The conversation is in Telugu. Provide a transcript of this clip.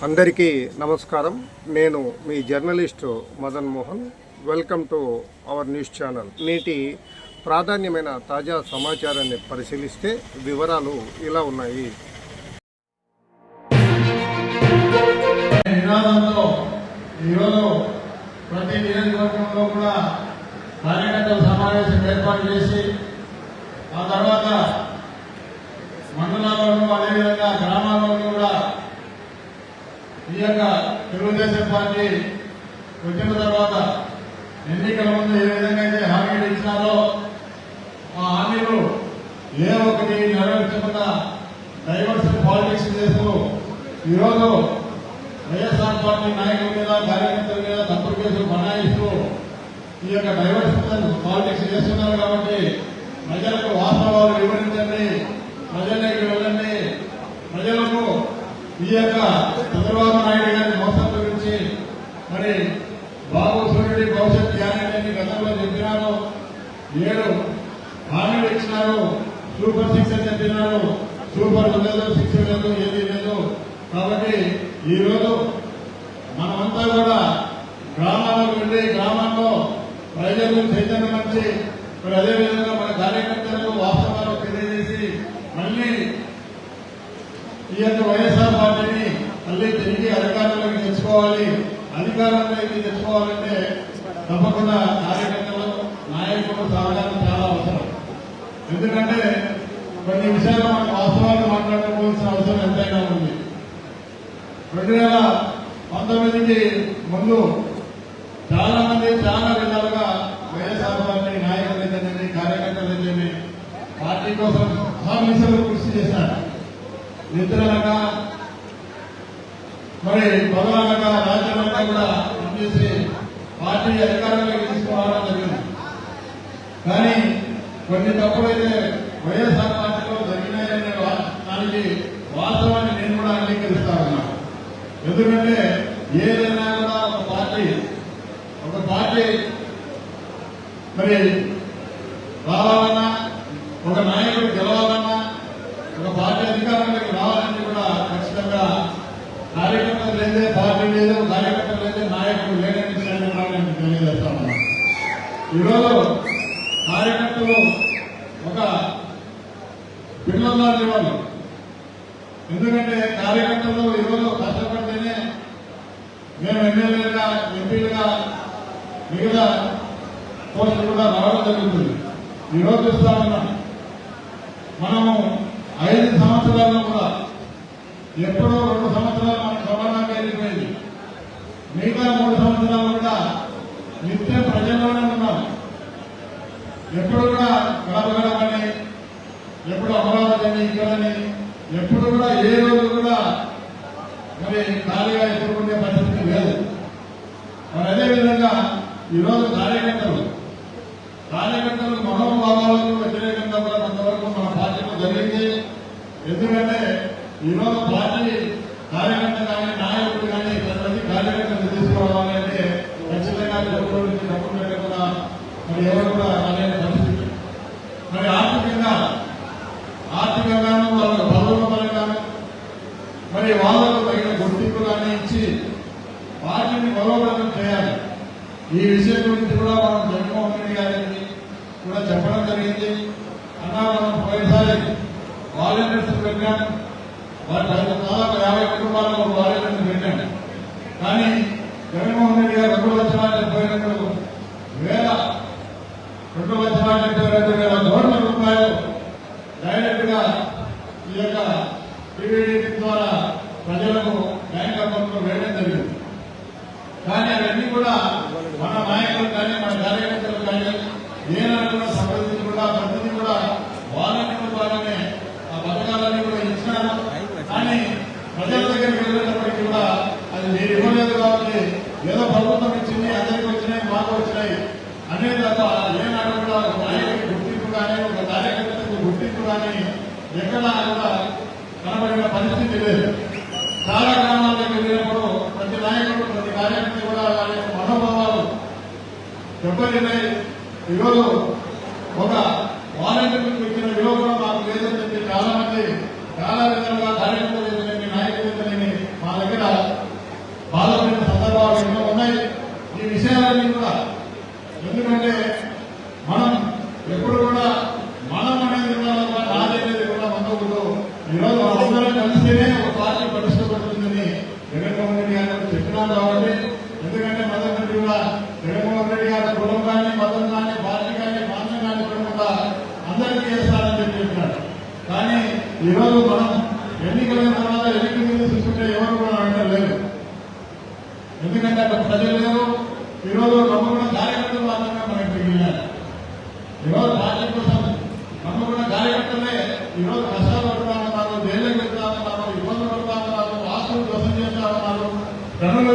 అందరికీ నమస్కారం. నేను మీ journalist Madan Mohan. Welcome to our news channel. నేటి ప్రాధాన్యమైన తాజా సమాచారాన్ని పరిశీలిస్తే వివరాలు ఇలా ఉన్నాయి. ఈరోజు ప్రతి నియోజకవర్గంలో కూడా కార్యకర్తల సమావేశం ఏర్పాటు చేసి ఆ తర్వాత మండలాల్లోనూ అదేవిధంగా గ్రామాల్లోనూ కూడా ఈ యొక్క తెలుగుదేశం పార్టీ వచ్చిన తర్వాత ఎన్నికల ముందు ఏ విధంగా అయితే హామీలు ఇచ్చినారో ఆ హామీలు ఏ ఒక్కటి నెరవేర్చకుండా డైవర్సిటీ పాలిటిక్స్ చేస్తూ ఈరోజు వైఎస్ఆర్ పార్టీ నాయకుల మీద కార్యకర్తల మీద తప్పుడు కేసులు బనాయిస్తూ ఈ యొక్క డైవర్సిటీ పాలిటిక్స్ చేస్తున్నారు. కాబట్టి ప్రజలకు వాస్తవాలు వివరించండి, ప్రజల్లోకి వెళ్ళండి, ప్రజలకు ఈ యొక్క చంద్రబాబు నాయుడు గారి మోసం గురించి మరి బాబు సూర్యుడి భవిష్యత్ గ్యారెంటీ గతంలో చెప్పినారు, 7 హామీలు ఇచ్చినారు, సూపర్ 6 అని చెప్పినారు, సూపర్ లేదు, 6 లేదు, ఏది లేదు. కాబట్టి ఈరోజు మనమంతా కూడా గ్రామాలకు వెళ్ళి గ్రామాల్లో ప్రజలకు చైతన్యపరిచి మరి అదేవిధంగా మన కార్యకర్తలకు వాస్తవాలు తెలియజేసి మళ్ళీ ఈ యొక్క వైఎస్ఆర్ పార్టీని మళ్ళీ తిరిగి అధికారంలోకి తెచ్చుకోవాలి. అధికారంలోకి తెచ్చుకోవాలంటే తప్పకుండా కార్యకర్తలు నాయకులు సహకారం చాలా అవసరం. ఎందుకంటే కొన్ని విషయాలు మనకు వాస్తవాలు మాట్లాడుకోవాల్సిన అవసరం ఎంతైనా ఉంది. 2019కి ముందు చాలా మంది చాలా విధాలుగా వైఎస్ఆర్ పార్టీ నాయకులు అయితేనేమి కార్యకర్తలు అయితేనేమి పార్టీ కోసం అహర్నిశలు కృషి చేశారు. నిద్రలగా మరి పదవులగా రాజ్యాలంగా కూడా పనిచేసి పార్టీ అధికారంలోకి తీసుకురావడం జరిగింది. కానీ కొన్ని తప్పులైతే వైఎస్ఆర్ పార్టీలో జరిగినాయనే దానికి వాస్తవాన్ని నేను కూడా అంగీకరిస్తా ఉన్నాను. ఎందుకంటే ఏదైనా కూడా ఒక పార్టీ మరి రావాలన్నా, ఒక నాయకుడు గెలవాలన్నా, ఒక పార్టీ అధికారంలోకి రావాలని కూడా ఖచ్చితంగా కార్యకర్తలు లేదే పార్టీ లేదు, కార్యకర్తలు లేదే నాయకుడు లేదని విషయాన్ని నేను తెలియజేస్తా ఉన్నాను. ఈరోజు కార్యకర్తలు ఒక పిల్లల్లాంటి వాళ్ళు. ఎందుకంటే కార్యకర్తలు ఈరోజు కష్టపడితేనే మేము ఎమ్మెల్యేలుగా, ఎంపీలుగా, మిగతా పోస్టులు కూడా రావడం జరుగుతుంది. ఈరోజు చూస్తా ఉన్నాం, మనము 5 సంవత్సరాల్లో కూడా ఎప్పుడో 2 సంవత్సరాలు మనకు సమానంగా వెళ్ళిపోయింది. మిగతా 3 సంవత్సరాలు కూడా నిత్యం ప్రజల్లోనే ఉన్నాం. ఎప్పుడు కూడా గడపగడమని, ఎప్పుడు అమరావతి అని, ఇక్కడని, ఎప్పుడు కూడా ఏ రోజు కూడా మరి ఖాళీగా ఎదుర్కొనే పరిస్థితి లేదు. మరి అదేవిధంగా ఈరోజు కార్యకర్తలు మనోభావాలకు వ్యతిరేకంగా కూడా కొంతవరకు మన పార్టీలో జరిగింది. ఎందుకంటే ఈరోజు పార్టీ కార్యకర్త కానీ నాయకుడు కానీ ప్రతి కార్యకర్తలు తీసుకోవాలంటే ఖచ్చితంగా డబ్బుల నుంచి డబ్బులు పెట్టకుండా మరి ఎవరు కూడా అనే పరిస్థితి. మరి ఆర్థికంగాను వాళ్ళకు పదవుల పరంగాను మరి వాళ్ళకు తగిన గుర్తింపు కానీ ఇచ్చి పార్టీని బలోపేతం చేయాలి. ఈ విషయం గురించి కూడా మనం జగన్మోహన్ రెడ్డి గారికి కూడా చెప్పడం జరిగింది. అన్నా మనం పోయినసారి వాలంటీర్స్ పెట్టాం, దాదాపు 50 కుటుంబాలకు వాలంటీర్స్ పెట్టాం. కానీ జగన్మోహన్ రెడ్డి గారు 2,72,000 2,72,000 రూపాయలు డైరెక్ట్ గా ఈ యొక్క టీవీడీ ద్వారా ప్రజలకు బ్యాంక్ అకౌంట్ లో వేయడం జరిగింది. కానీ అవన్నీ కూడా మన నాయకులు కానీ మన కార్యకర్తలు కానీ ఏనాడు కూడా సంప్రదించకుండా ప్రతిదీ కూడా వాలంటీర్ల ద్వారానే ఆ పథకాలన్నీ కూడా ఇచ్చినారు. కానీ ప్రజల దగ్గరికి వెళ్ళినప్పటికీ కూడా అది మీరు ఇవ్వలేదు కాబట్టి ఏదో ప్రభుత్వం ఇచ్చింది, అందరికీ వచ్చినాయి, మాకు వచ్చినాయి అనేది తప్ప ఏనాడు కూడా ఒక నాయకుడికి గుర్తింపు కానీ, ఒక కార్యకర్తకు గుర్తింపు కానీ ఎక్కడా కూడా కనబడిన పరిస్థితి లేదు. చాలా గ్రామాలకు వెళ్ళినప్పుడు ప్రతి నాయకుడు, ప్రతి కార్యకర్త కూడా వాళ్ళ మనోభావాలు దెబ్బతిన్నాయి. ఈరోజు ఒక వాలంటీర్లకు ఇచ్చిన విలువ కూడా మాకు లేదని చెప్పి చాలా మంది చాలా విధాలుగా కార్యకర్తలు నాయకులు మా దగ్గర ఆస్తులు ధ్వంసం చేస్తా ఉన్నారు, గనులు